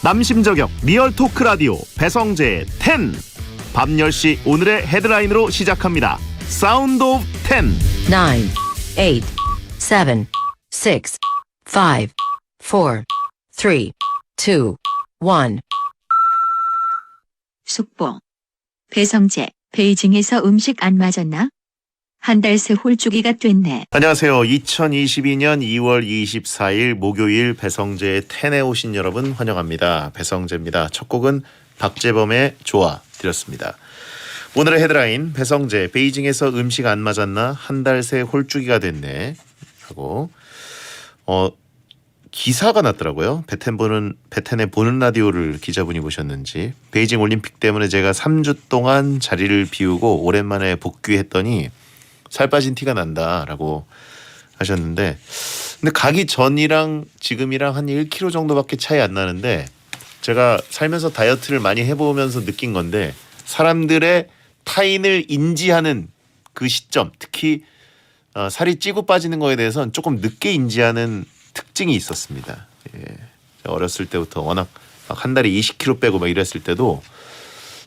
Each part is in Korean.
남심저격 리얼 토크 라디오 배성재의 10. 밤 10시 오늘의 헤드라인으로 시작합니다. 사운드 오브 10. 9, 8, 7, 6, 5, 4, 3, 2, 1. 속보. 배성재, 베이징에서 음식 안 맞았나? 한 달 새 홀쭉이가 됐네. 안녕하세요. 2022년 2월 24일 목요일 배성재의 10에 오신 여러분 환영합니다. 배성재입니다. 첫 곡은 박재범의 좋아 드렸습니다. 오늘의 헤드라인 배성재 베이징에서 음식 안 맞았나 한 달 새 홀쭉이가 됐네 하고 기사가 났더라고요. 베텐의 보는 라디오를 기자분이 보셨는지 베이징 올림픽 때문에 제가 3주 동안 자리를 비우고 오랜만에 복귀했더니 살 빠진 티가 난다라고 하셨는데 근데 가기 전이랑 지금이랑 한 1kg 정도밖에 차이 안 나는데 제가 살면서 다이어트를 많이 해보면서 느낀 건데 사람들의 타인을 인지하는 그 시점 특히 살이 찌고 빠지는 거에 대해서는 조금 늦게 인지하는 특징이 있었습니다. 예. 어렸을 때부터 워낙 막 한 달에 20kg 빼고 막 이랬을 때도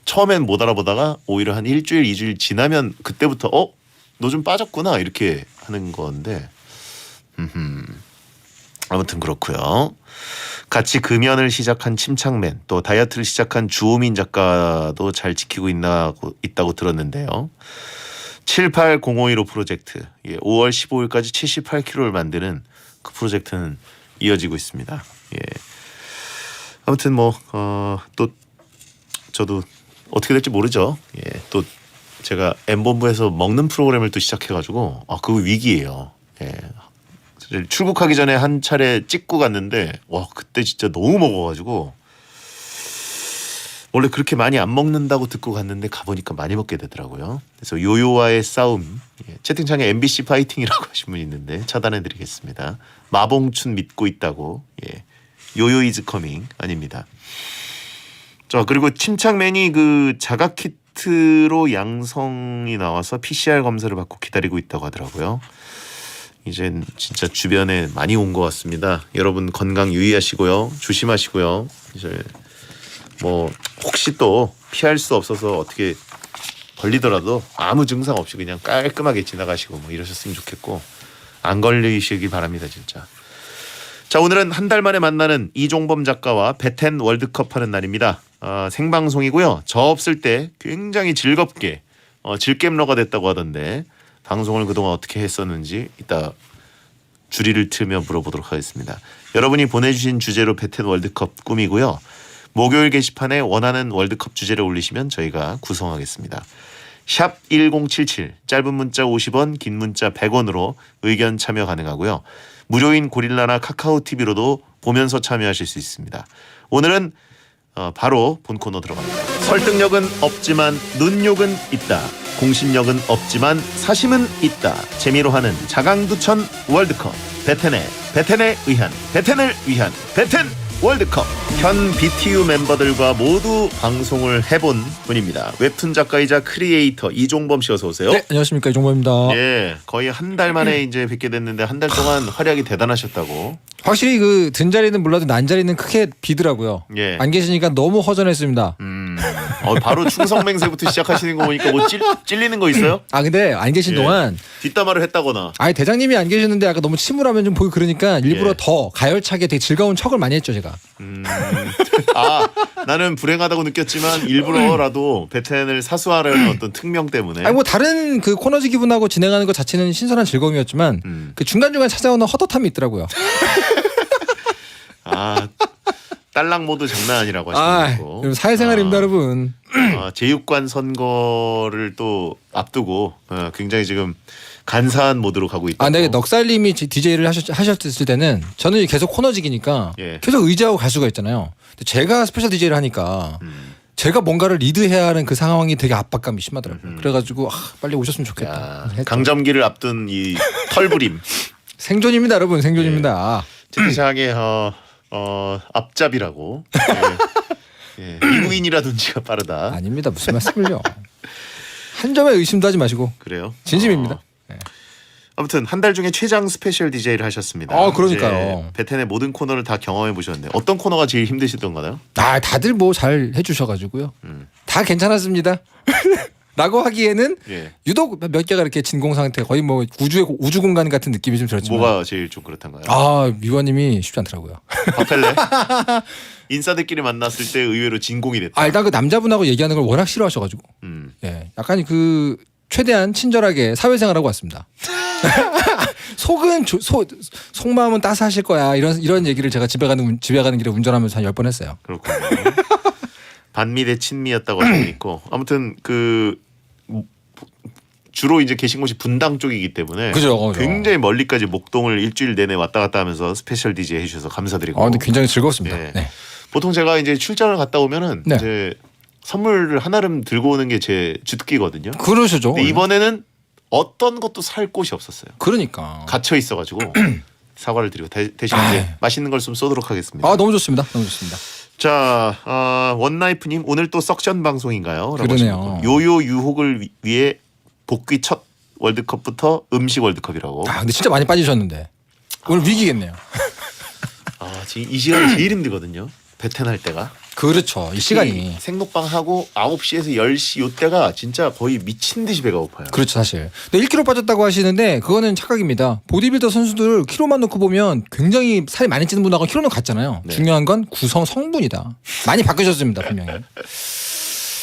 처음엔 못 알아보다가 오히려 한 일주일 2주일 지나면 그때부터 너 좀 빠졌구나 이렇게 하는 건데 아무튼 그렇고요. 같이 금연을 시작한 침착맨 또 다이어트를 시작한 주호민 작가도 잘 지키고 있다고 들었는데요. 78051호 프로젝트 5월 15일까지 78kg를 만드는 그 프로젝트는 이어지고 있습니다. 예. 아무튼 또 저도 어떻게 될지 모르죠. 예. 또 제가 M본부에서 먹는 프로그램을 또 시작해가지고 그거 위기예요. 예. 출국하기 전에 한 차례 찍고 갔는데 와 그때 진짜 너무 먹어가지고 원래 그렇게 많이 안 먹는다고 듣고 갔는데 가보니까 많이 먹게 되더라고요. 그래서 요요와의 싸움 채팅창에 MBC 파이팅이라고 하신 분이 있는데 차단해드리겠습니다. 마봉춘 믿고 있다고 요요 이즈 커밍 아닙니다. 자 그리고 침착맨이 그 자가키트로 양성이 나와서 PCR 검사를 받고 기다리고 있다고 하더라고요. 이젠 진짜 주변에 많이 온 것 같습니다. 여러분 건강 유의하시고요. 조심하시고요. 이제 혹시 또 피할 수 없어서 어떻게 걸리더라도 아무 증상 없이 그냥 깔끔하게 지나가시고 이러셨으면 좋겠고 안 걸리시길 바랍니다 진짜. 자 오늘은 한 달 만에 만나는 이종범 작가와 베텐 월드컵 하는 날입니다. 생방송이고요. 저 없을 때 굉장히 즐겁게 질겜러가 됐다고 하던데 방송을 그동안 어떻게 했었는지 이따 주리를 틀며 물어보도록 하겠습니다. 여러분이 보내주신 주제로 베텐 월드컵 꾸미고요. 목요일 게시판에 원하는 월드컵 주제를 올리시면 저희가 구성하겠습니다. 샵 1077 짧은 문자 50원 긴 문자 100원으로 의견 참여 가능하고요. 무료인 고릴라나 카카오TV로도 보면서 참여하실 수 있습니다. 오늘은 바로 본 코너 들어갑니다. 설득력은 없지만 눈욕은 있다. 공신력은 없지만 사심은 있다. 재미로 하는 자강두천 월드컵 베텐에 의한 베텐을 위한 베텐 월드컵. 현 BTU 멤버들과 모두 방송을 해본 분입니다. 웹툰 작가이자 크리에이터 이종범 씨 어서 오세요. 네, 안녕하십니까 이종범입니다. 예, 거의 한 달 만에 이제 뵙게 됐는데 한 달 동안 활약이 대단하셨다고. 확실히 그 든자리는 몰라도 난자리는 크게 비더라고요. 예. 안 계시니까 너무 허전했습니다. 바로 충성맹세부터 시작하시는 거 보니까 찔리는 거 있어요? 근데 안 계신 동안 뒷담화를 했다거나. 대장님이 안 계시는데 약간 너무 침울하면 좀 보기 그러니까 일부러 더 가열차게 되게 즐거운 척을 많이 했죠 제가. 나는 불행하다고 느꼈지만 일부러라도 베텐을 사수하려는 어떤 특명 때문에. 다른 그 코너지 기분하고 진행하는 것 자체는 신선한 즐거움이었지만 그 중간중간 찾아오는 헛헛함이 있더라고요. 딸랑 모드 장난 아니라고 하시고. 사회생활입니다 여러분. 제육관 선거를 또 앞두고 굉장히 지금 간사한 모드로 가고 있다. 네, 넉살님이 DJ를 하셨을 때는 저는 계속 코너직이니까 계속 의지하고 갈 수가 있잖아요. 근데 제가 스페셜 DJ를 하니까 제가 뭔가를 리드해야 하는 그 상황이 되게 압박감이 심하더라고요. 그래가지고 빨리 오셨으면 좋겠다. 강점기를 앞둔 이 털부림. 생존입니다 여러분 생존입니다. 채팅창에 앞잡이라고. 미국인이라든지가 빠르다. 아닙니다 무슨 말씀을요. 한 점의 의심도 하지 마시고. 그래요? 진심입니다. 아무튼 한 달 중에 최장 스페셜 DJ를 하셨습니다. 그러니까요. 이제 베텐의 모든 코너를 다 경험해 보셨네. 어떤 코너가 제일 힘드시던가요? 다들 뭐 잘 해주셔가지고요. 다 괜찮았습니다. 라고 하기에는 예. 유독 몇 개가 이렇게 진공 상태 거의 뭐 우주 공간 같은 느낌이 좀 들었지만 뭐가 제일 좀 그렇단가요? 미화님이 쉽지 않더라고요. 박펠레 인싸들끼리 만났을 때 의외로 진공이 됐다. 일단 그 남자분하고 얘기하는 걸 워낙 싫어하셔가지고 예, 약간 그 최대한 친절하게 사회생활하고 왔습니다. 속마음은 따스하실 거야 이런 얘기를 제가 집에 가는 길에 운전하면서 한 10번 했어요. 그렇군요. 반미 대 친미였다고 하시고 있고 아무튼 그 주로 이제 계신 곳이 분당 쪽이기 때문에 그죠. 굉장히 멀리까지 목동을 일주일 내내 왔다 갔다 하면서 스페셜 DJ 해주셔서 감사드리고. 근데 굉장히 즐거웠습니다. 네. 네. 보통 제가 이제 출장을 갔다 오면은 네. 이제 선물을 하나름 들고 오는 게 제 주특기거든요. 그러시죠. 근데 이번에는 어떤 것도 살 곳이 없었어요. 그러니까 갇혀 있어가지고 사과를 드리고 대신 이제 맛있는 걸 좀 쏘도록 하겠습니다. 너무 좋습니다. 너무 좋습니다. 자, 원나이프님 오늘 또 석션 방송인가요? 그러네요. 요요 유혹을 위해 복귀 첫 월드컵부터 음식 월드컵이라고. 근데 진짜 많이 빠지셨는데 오늘 위기겠네요. 지금 이 시간이 제일 힘들거든요. 베텐 할 때가. 그렇죠. 이 시간이. 생록방 하고 9시에서 10시 요때가 진짜 거의 미친 듯이 배가 고파요. 그렇죠, 사실. 근데 1kg 빠졌다고 하시는데 그거는 착각입니다. 보디빌더 선수들 키로만 놓고 보면 굉장히 살이 많이 찌는 분하고 키로는 같잖아요. 네. 중요한 건 구성 성분이다. 많이 바뀌셨습니다, 분명히.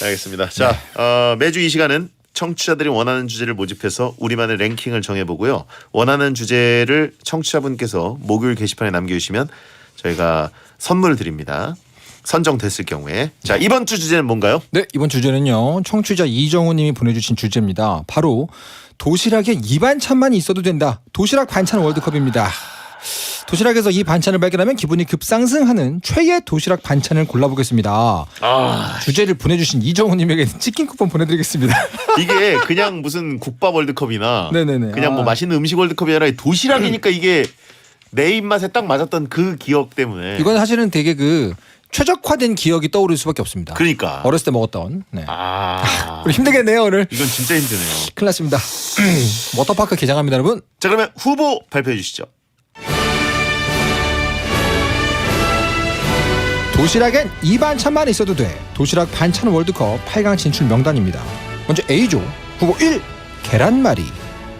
알겠습니다. 자, 매주 이 시간은 청취자들이 원하는 주제를 모집해서 우리만의 랭킹을 정해보고요. 원하는 주제를 청취자분께서 목요일 게시판에 남겨주시면 저희가 선물을 드립니다. 선정됐을 경우에. 자, 이번 주 주제는 뭔가요? 네, 이번 주제는요. 청취자 이정우 님이 보내주신 주제입니다. 바로 도시락에 이 반찬만 있어도 된다. 도시락 반찬 월드컵입니다. 도시락에서 이 반찬을 발견하면 기분이 급상승하는 최애 도시락 반찬을 골라보겠습니다. 주제를 보내주신 이정우 님에게 치킨 쿠폰 보내드리겠습니다. 이게 그냥 무슨 국밥 월드컵이나 네네네. 그냥 뭐 맛있는 음식 월드컵이 아니라 도시락이니까 이게 내 입맛에 딱 맞았던 그 기억 때문에. 이건 사실은 되게 그 최적화된 기억이 떠오를 수밖에 없습니다. 그러니까. 어렸을 때 먹었던. 네. 우리 힘들겠네요 오늘. 이건 진짜 힘드네요. 큰일 났습니다. 워터파크 개장합니다 여러분. 자, 그러면 후보 발표해 주시죠. 도시락엔 이 반찬만 있어도 돼. 도시락 반찬 월드컵 8강 진출 명단입니다. 먼저 A조 후보 1 계란말이,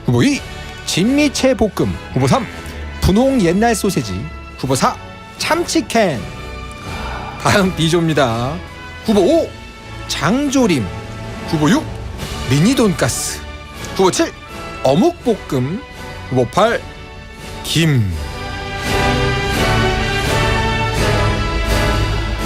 후보 2 진미채 볶음, 후보 3 분홍 옛날 소세지, 후보 4 참치캔. 다음 B조입니다. 후보 5 장조림, 후보 6 미니 돈가스, 후보 7 어묵볶음, 후보 8 김.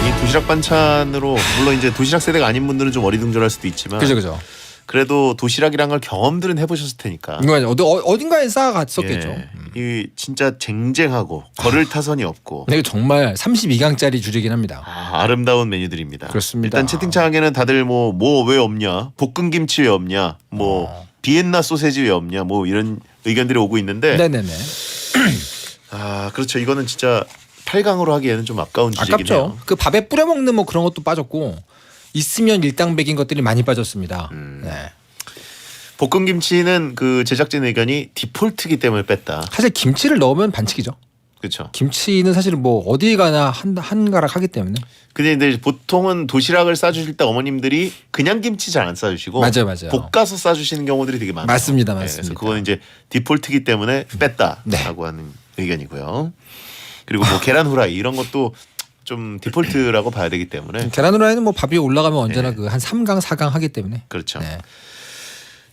이 도시락 반찬으로 물론 이제 도시락 세대가 아닌 분들은 좀 어리둥절할 수도 있지만 그죠. 그래도 도시락이란 걸 경험들은 해보셨을 테니까. 이건 어딘가에 쌓아갔었겠죠. 예, 이 진짜 쟁쟁하고 걸을 타선이 없고. 근데 이거 정말 32강짜리 주제긴 합니다. 아름다운 메뉴들입니다. 그렇습니다. 일단 채팅창에는 다들 뭐 왜 없냐, 볶음김치 왜 없냐, 뭐 비엔나 소세지 왜 없냐, 뭐 이런 의견들이 오고 있는데. 네네네. 그렇죠. 이거는 진짜 8강으로 하기에는 좀 아까운 주제긴 아깝죠. 해요. 그 밥에 뿌려 먹는 뭐 그런 것도 빠졌고 있으면 일당백인 것들이 많이 빠졌습니다. 네. 볶음김치는 그 제작진 의견이 디폴트기 때문에 뺐다. 사실 김치를 넣으면 반칙이죠. 그렇죠. 김치는 사실 뭐 어디 가나 한가락 하기 때문에. 근데 이제 보통은 도시락을 싸주실 때 어머님들이 그냥 김치 잘 안 싸주시고 맞아요. 볶아서 싸주시는 경우들이 되게 많아요. 맞습니다. 그래서 그건 이제 디폴트기 때문에 뺐다라고 네. 하는 의견이고요. 그리고 뭐 계란 후라이 이런 것도 좀 디폴트라고 봐야 되기 때문에. 계란 후라이는 뭐 밥 위에 올라가면 언제나 그 한 3강 4강 하기 때문에. 그렇죠. 네.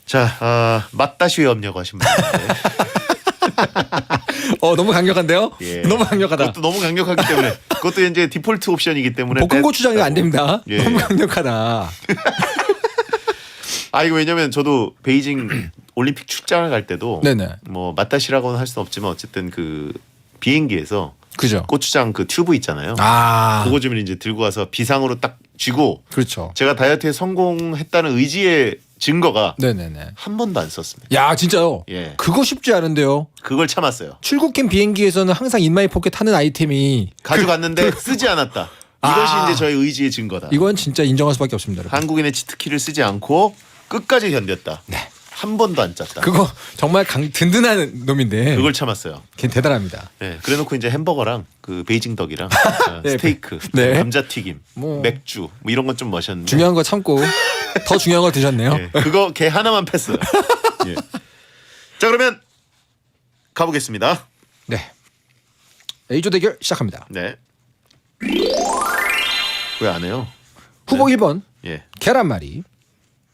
자, 맛다시 왜 없냐고 하신 분인데. 너무 강력한데요? 예. 너무 강력하다. 그것도 너무 강력하기 때문에 그것도 이제 디폴트 옵션이기 때문에 볶음 고추장이 안 됩니다. 예. 너무 강력하다. 이거 왜냐면 저도 베이징 올림픽 출장을 갈 때도 네네. 뭐 맛다시라고는 할 수는 없지만 어쨌든 그 비행기에서 그죠. 고추장 그 튜브 있잖아요. 그거 좀 이제 들고 와서 비상으로 딱 쥐고 그렇죠. 제가 다이어트에 성공했다는 의지의 증거가 네네네. 한 번도 안 썼습니다. 야 진짜요? 예. 그거 쉽지 않은데요. 그걸 참았어요. 출국행 비행기에서는 항상 인마이 포켓 하는 아이템이 가져갔는데 쓰지 않았다. 이것이 이제 저의 의지의 증거다. 이건 진짜 인정할 수밖에 없습니다. 여러분. 한국인의 치트키를 쓰지 않고 끝까지 견뎠다. 네. 한 번도 안 짰다. 그거 정말 든든한 놈인데. 그걸 참았어요. 걔 대단합니다. 네, 그래놓고 이제 햄버거랑 그 베이징 덕이랑 네, 스테이크, 네. 감자튀김, 뭐. 맥주 뭐 이런 건 좀 멋있는데. 중요한 거 참고 더 중요한 거 드셨네요. 네, 그거 걔 하나만 패스. 예. 자 그러면 가보겠습니다. 네. A조 대결 시작합니다. 네. 왜 안 해요? 후보 1번 예. 계란말이.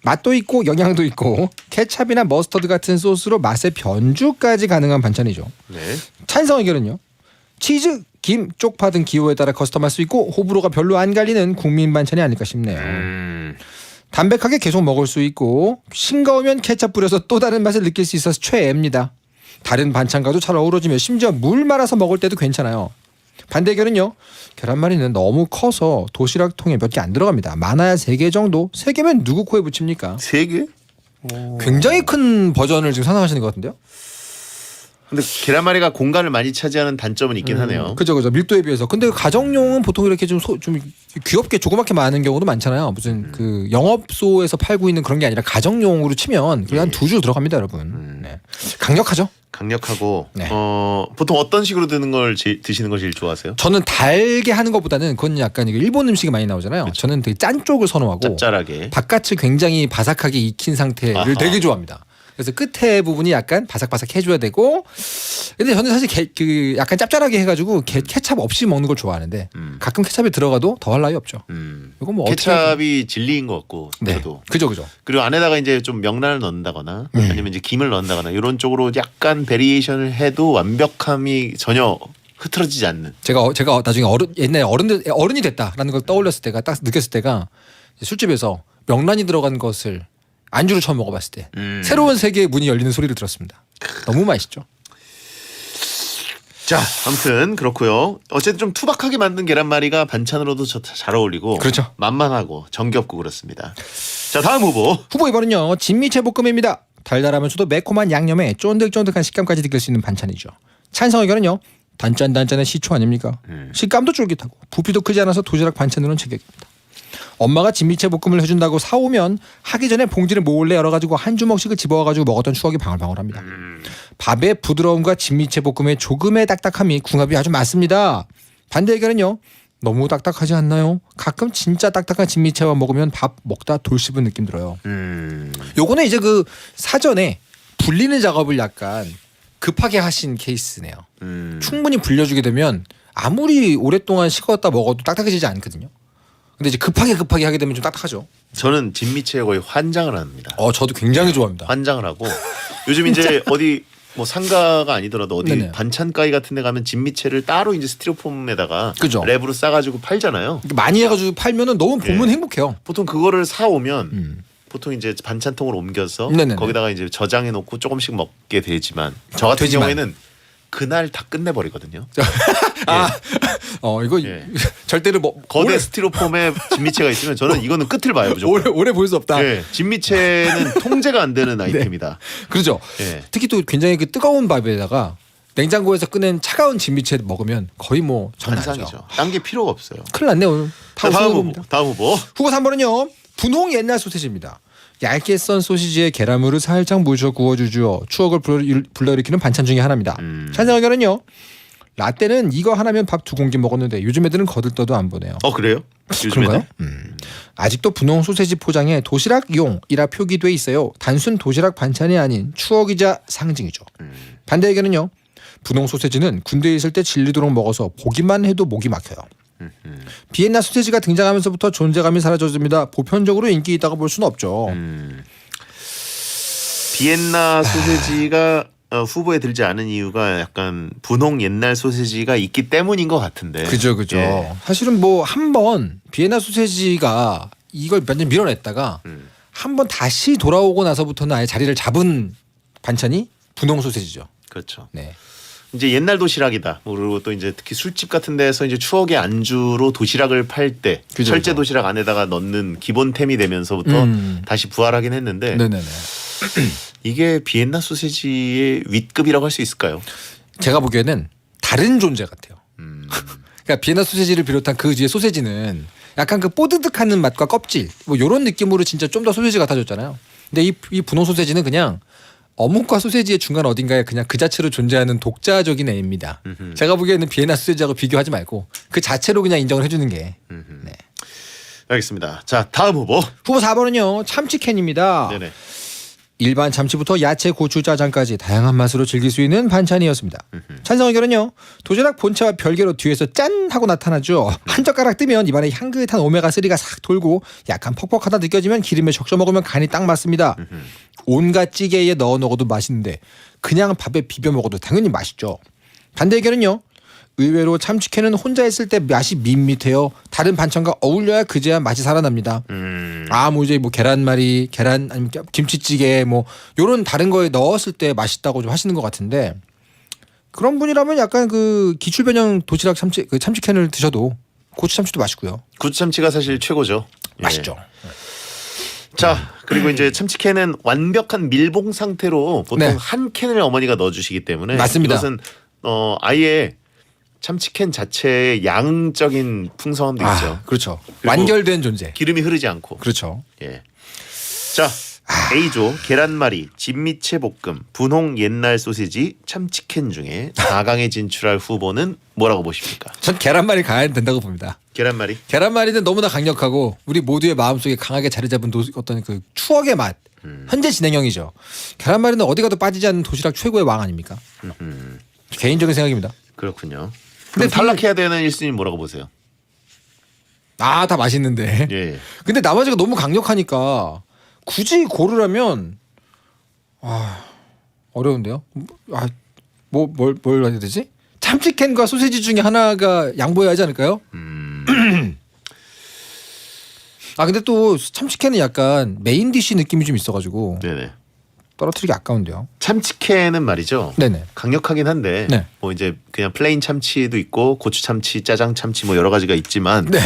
맛도 있고 영양도 있고 케찹이나 머스터드 같은 소스로 맛의 변주까지 가능한 반찬이죠. 네. 찬성 의견은요. 치즈, 김, 쪽파 등 기호에 따라 커스텀할 수 있고 호불호가 별로 안 갈리는 국민 반찬이 아닐까 싶네요. 담백하게 계속 먹을 수 있고 싱거우면 케찹 뿌려서 또 다른 맛을 느낄 수 있어서 최애입니다. 다른 반찬과도 잘 어우러지며 심지어 물 말아서 먹을 때도 괜찮아요. 반대 의견은요. 계란말이는 너무 커서 도시락통에 몇 개 안 들어갑니다. 많아야 3개 정도. 3개면 누구 코에 붙입니까? 3개? 굉장히 큰 버전을 지금 상상하시는 것 같은데요. 근데 계란말이가 공간을 많이 차지하는 단점은 있긴 하네요. 그죠. 밀도에 비해서. 근데 가정용은 보통 이렇게 좀 귀엽게 조그맣게 많은 경우도 많잖아요. 무슨 그 영업소에서 팔고 있는 그런 게 아니라 가정용으로 치면 그냥 한 2줄 들어갑니다, 여러분. 네. 강력하죠. 강력하고 네. 보통 어떤 식으로 드시는 걸 제일 좋아하세요? 저는 달게 하는 것보다는 그건 약간 이거 일본 음식이 많이 나오잖아요. 그쵸. 저는 되게 짠 쪽을 선호하고 짭짤하게. 바깥을 굉장히 바삭하게 익힌 상태를 아하. 되게 좋아합니다. 그래서 끝에 부분이 약간 바삭바삭 해줘야 되고. 근데 저는 사실 그 약간 짭짤하게 해가지고 케찹 없이 먹는 걸 좋아하는데 가끔 케찹이 들어가도 더할 나위 없죠. 이건 뭐 케찹이 진리인 것 같고 네. 저도. 그죠. 그리고 안에다가 이제 좀 명란을 넣는다거나 아니면 이제 김을 넣는다거나 이런 쪽으로 약간 베리에이션을 해도 완벽함이 전혀 흐트러지지 않는. 제가 나중에 옛날에 어른이 됐다라는 걸 떠올렸을 때가 딱 느꼈을 때가 술집에서 명란이 들어간 것을 안주로 처음 먹어봤을 때 새로운 세계의 문이 열리는 소리를 들었습니다. 너무 맛있죠. 자, 아무튼 그렇고요. 어쨌든 좀 투박하게 만든 계란말이가 반찬으로도 잘 어울리고 그렇죠. 만만하고 정겹고 그렇습니다. 자, 다음 후보. 후보 2번은요. 진미채 볶음입니다. 달달하면서도 매콤한 양념에 쫀득쫀득한 식감까지 느낄 수 있는 반찬이죠. 찬성 의견은요. 단짠단짠의 시초 아닙니까? 식감도 쫄깃하고 부피도 크지 않아서 도시락 반찬으로는 제격입니다. 엄마가 진미채 볶음을 해준다고 사오면 하기 전에 봉지를 몰래 열어가지고 한 주먹씩을 집어와가지고 먹었던 추억이 방울방울합니다. 밥의 부드러움과 진미채 볶음의 조금의 딱딱함이 궁합이 아주 맞습니다. 반대 의견은요. 너무 딱딱하지 않나요? 가끔 진짜 딱딱한 진미채와 먹으면 밥 먹다 돌 씹은 느낌 들어요. 요거는 이제 그 사전에 불리는 작업을 약간 급하게 하신 케이스네요. 충분히 불려주게 되면 아무리 오랫동안 식었다 먹어도 딱딱해지지 않거든요. 근데 이제 급하게 하게 되면 좀 딱딱하죠. 저는 진미채에 거의 환장을 합니다. 저도 굉장히 좋아합니다. 환장을 하고 요즘 이제 어디 뭐 상가가 아니더라도 어디 네네. 반찬 가게 같은 데 가면 진미채를 따로 이제 스티로폼에다가 그죠. 랩으로 싸가지고 팔잖아요. 많이 해가지고 팔면은 너무 보면 행복해요. 보통 그거를 사 오면 보통 이제 반찬통으로 옮겨서 네네네. 거기다가 이제 저장해 놓고 조금씩 먹게 되지만 저 같은 경우에는 그날 다 끝내버리거든요. 이거 예. 절대로 거대 스티로폼에 진미채가 있으면 저는 이거는 끝을 봐요. 무조건. 오래 볼 수 없다. 예, 진미채는 통제가 안 되는 아이템이다. 그렇죠. 예. 특히 또 굉장히 그 뜨거운 밥에다가 냉장고에서 꺼낸 차가운 진미채 먹으면 거의 뭐 장난 아니죠. 환상이죠. 딴 게 필요가 없어요. 큰일 났네 오늘. 자, 다음 후보. 후보 3번은요. 분홍 옛날 소시지입니다. 얇게 썬 소시지에 계란물을 살짝 묻혀 구워주죠. 추억을 불러일으키는 반찬 중에 하나입니다. 찬성 의견은요. 라떼는 이거 하나면 밥 2공기 먹었는데 요즘 애들은 거들떠도 안 보네요. 그래요? 그런가요? 아직도 분홍 소세지 포장에 도시락용이라 표기돼 있어요. 단순 도시락 반찬이 아닌 추억이자 상징이죠. 반대 의견은요. 분홍 소세지는 군대에 있을 때 질리도록 먹어서 보기만 해도 목이 막혀요. 비엔나 소세지가 등장하면서부터 존재감이 사라졌습니다. 보편적으로 인기 있다고 볼 수는 없죠. 비엔나 소세지가 후보에 들지 않은 이유가 약간 분홍 옛날 소세지가 있기 때문인 것 같은데. 그죠. 예. 사실은 뭐 한번 비엔나 소세지가 이걸 몇 년 밀어냈다가 한번 다시 돌아오고 나서부터는 아예 자리를 잡은 반찬이 분홍 소세지죠. 그렇죠. 네. 이제 옛날 도시락이다. 그리고 또 이제 특히 술집 같은 데서 이제 추억의 안주로 도시락을 팔 때 그죠, 철제 그죠. 도시락 안에다가 넣는 기본템이 되면서부터 다시 부활하긴 했는데 네네네. 이게 비엔나 소세지의 윗급이라고 할 수 있을까요? 제가 보기에는 다른 존재 같아요. 그러니까 비엔나 소세지를 비롯한 그 뒤에 소세지는 약간 그 뽀드득하는 맛과 껍질 뭐 이런 느낌으로 진짜 좀 더 소세지 같아졌잖아요. 근데 이 분홍 소세지는 그냥 어묵과 소세지의 중간 어딘가에 그냥 그 자체로 존재하는 독자적인 애입니다. 제가 보기에는 비엔나 소세지하고 비교하지 말고 그 자체로 그냥 인정을 해주는 게. 네. 알겠습니다. 자, 다음 후보. 후보 4번은요. 참치캔입니다. 네네. 일반 참치부터 야채, 고추, 짜장까지 다양한 맛으로 즐길 수 있는 반찬이었습니다. 찬성 의견은요. 도시락 본체와 별개로 뒤에서 짠 하고 나타나죠. 한 젓가락 뜨면 입안에 향긋한 오메가3가 싹 돌고 약간 퍽퍽하다 느껴지면 기름에 적셔 먹으면 간이 딱 맞습니다. 온갖 찌개에 넣어 먹어도 맛있는데 그냥 밥에 비벼 먹어도 당연히 맛있죠. 반대 의견은요. 의외로 참치캔은 혼자 있을 때 맛이 밋밋해요. 다른 반찬과 어울려야 그제야 맛이 살아납니다. 이제 뭐 계란말이, 계란 아니면 김치찌개 뭐 요런 다른 거에 넣었을 때 맛있다고 좀 하시는 것 같은데 그런 분이라면 약간 그 기출 변형 도시락 참치캔을 드셔도 고추 참치도 맛있고요. 고추 참치가 사실 최고죠. 맛있죠. 자, 그리고 이제 참치캔은 완벽한 밀봉 상태로 보통 네. 한 캔을 어머니가 넣어주시기 때문에 맞습니다. 이것은 아예 참치캔 자체의 양적인 풍성함도 있죠. 그렇죠. 그리고 완결된 존재. 기름이 흐르지 않고. 그렇죠. 예. 자, A조 계란말이, 진미채 볶음, 분홍 옛날 소시지, 참치캔 중에 4강에 진출할 후보는 뭐라고 보십니까? 전 계란말이 가야 된다고 봅니다. 계란말이. 계란말이는 너무나 강력하고 우리 모두의 마음속에 강하게 자리 잡은 어떤 그 추억의 맛. 현재 진행형이죠. 계란말이는 어디 가도 빠지지 않는 도시락 최고의 왕 아닙니까? 개인적인 생각입니다. 그렇군요. 근데 탈락해야 되는 1순위 뭐라고 보세요? 다 맛있는데. 예. 근데 나머지가 너무 강력하니까 굳이 고르라면 어려운데요. 뭘 해야 되지? 참치캔과 소시지 중에 하나가 양보해야 하지 않을까요? 근데 또 참치캔은 약간 메인 디시 느낌이 좀 있어가지고 네네. 떨어뜨리기 아까운데요. 참치캔은 말이죠. 네네. 강력하긴 한데 네. 뭐 이제 그냥 플레인 참치도 있고 고추 참치, 짜장 참치 뭐 여러 가지가 있지만 네.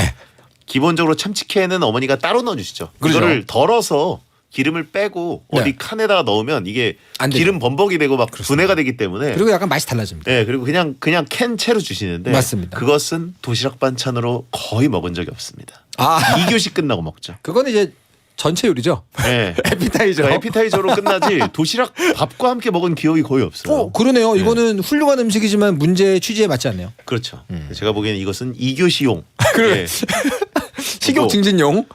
기본적으로 참치캔은 어머니가 따로 넣어주시죠. 그렇죠. 그거를 덜어서 기름을 빼고 네. 어디 칸에다가 넣으면 이게 안 되죠. 기름 범벅이 되고 막 분해가 되기 때문에 그리고 약간 맛이 달라집니다. 네, 그리고 그냥 캔 채로 주시는데 맞습니다. 그것은 도시락 반찬으로 거의 먹은 적이 없습니다. 2교시 끝나고 먹죠. 그거는 이제 전체 요리죠. 네. 에피타이저. 에피타이저로 끝나지 도시락 밥과 함께 먹은 기억이 거의 없어요. 그러네요. 이거는 훌륭한 음식이지만 문제의 취지에 맞지 않네요. 그렇죠. 제가 보기에는 이것은 2교시용. 그래. 예. 식욕 증진용.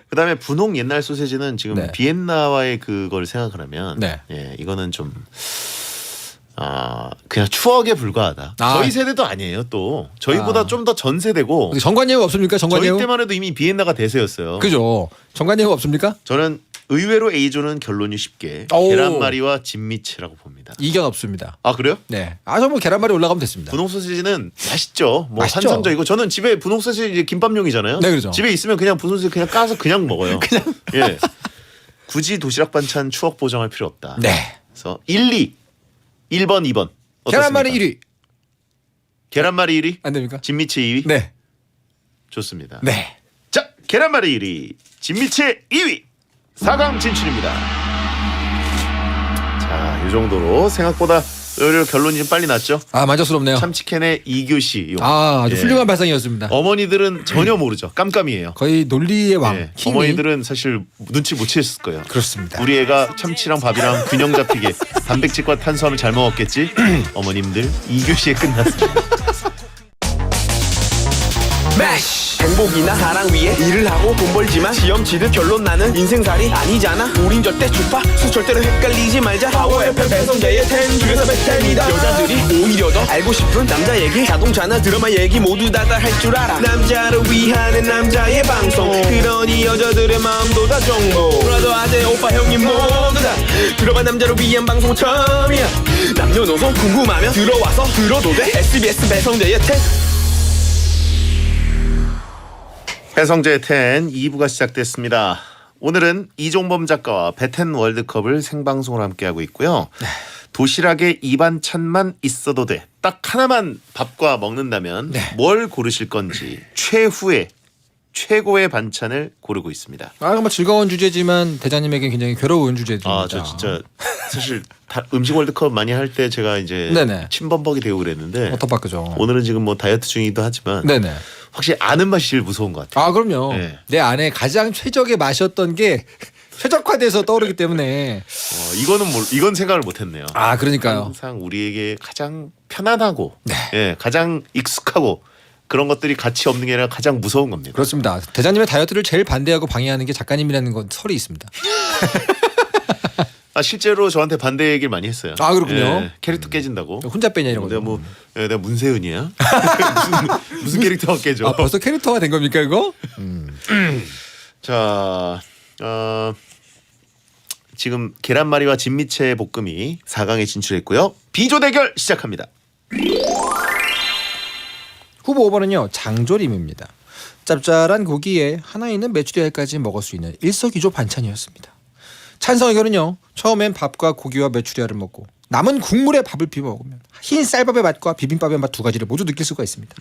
그다음에 분홍 옛날 소세지는 지금 네. 비엔나와의 그걸 생각을 하면 네. 예, 이거는 좀 그냥 추억에 불과하다. 저희 세대도 아니에요. 또 저희보다 좀 더 전 세대고. 정관예우 없습니까? 정관예우. 저희 때만 해도 이미 비엔나가 대세였어요. 그죠. 정관예우 없습니까? 저는 의외로 A조는 결론이 쉽게 계란말이와 진미채라고 봅니다. 이견 없습니다. 아 그래요? 네. 정말 계란말이 올라가면 됐습니다. 분홍 소시지는 맛있죠. 뭐 맛있죠. 환상적이고 저는 집에 분홍 소시지 김밥용이잖아요. 네, 그렇죠. 집에 있으면 그냥 분홍 소시지 그냥 까서 그냥 먹어요. 그냥 예. 굳이 도시락 반찬 추억 보정할 필요 없다. 네. 그래서 1, 2, 1번, 2번. 어떻습니까? 계란말이 1위. 계란말이 1위? 안 됩니까? 진미채 2위? 네. 좋습니다. 네. 자, 계란말이 1위, 진미채 2위. 4강 진출입니다. 자, 이 정도로 생각보다 의외로 결론이 좀 빨리 났죠. 만족스럽네요. 참치캔의 2교시. 아주 예. 훌륭한 발상이었습니다. 어머니들은 전혀 모르죠. 깜깜이에요. 거의 논리의 왕. 예. 킹이. 어머니들은 사실 눈치 못 채셨을 거예요. 그렇습니다. 우리 애가 참치랑 밥이랑 균형 잡히게 단백질과 탄수화물 잘 먹었겠지? 어머님들 2교시에 끝났습니다. 행복이나 사랑 위에 일을 하고 돈 벌지만 시험 치듯 결론 나는 인생살이 아니잖아. 우린 절대 주파수 절대로 헷갈리지 말자. 파워 FM 배성재의 10 중에서 100텐이다. 여자들이 오히려 더 알고 싶은 남자 얘기, 자동차나 드라마 얘기 모두 다 할 줄 알아. 남자를 위한 남자의 방송, 그러니 여자들의 마음도 다 정보. 브라더 아재 오빠 형님 모두 다 들어봐. 남자를 위한 방송 처음이야. 남녀노소 궁금하면 들어와서 들어도 돼. SBS 배성재의 10. 배성재의 10 2부가 시작됐습니다. 오늘은 이종범 작가와 배텐 월드컵을 생방송으로 함께하고 있고요. 도시락에 이 반찬만 있어도 돼. 딱 하나만 밥과 먹는다면 뭘 고르실 건지 최고의 반찬을 고르고 있습니다. 정말 즐거운 주제지만 대장님에게 굉장히 괴로운 주제입니다. 저 진짜 사실 음식 월드컵 많이 할 때 제가 이제 네네. 침범벅이 되고 그랬는데 어떡바꾸죠. 오늘은 지금 뭐 다이어트 중이기도 하지만 네네. 확실히 아는 맛이 제일 무서운 것 같아요. 그럼요. 네. 내 안에 가장 최적의 맛이었던 게 최적화돼서 떠오르기 때문에 이건 생각을 못했네요. 아 그러니까요. 항상 우리에게 가장 편안하고 네. 예, 가장 익숙하고 그런 것들이 가치 없는 게 아니라 가장 무서운 겁니다. 그렇습니다. 대장님의 다이어트를 제일 반대하고 방해하는 게 작가님이라는 건 설이 있습니다. 실제로 저한테 반대 얘기를 많이 했어요. 아, 그렇군요. 예, 캐릭터 깨진다고. 혼자 빼냐 이런 거. 내가 문세윤이야? 무슨 캐릭터가 깨져? 아 벌써 캐릭터가 된 겁니까 이거? 자, 지금 계란말이와 진미채 볶음이 4강에 진출했고요. 비조 대결 시작합니다. 후보 5번은요 장조림입니다. 짭짤한 고기에 하나 있는 메추리알까지 먹을 수 있는 일석이조 반찬이었습니다. 찬성 의견은요 처음엔 밥과 고기와 메추리알을 먹고 남은 국물에 밥을 비벼 먹으면 흰 쌀밥의 맛과 비빔밥의 맛 두 가지를 모두 느낄 수가 있습니다.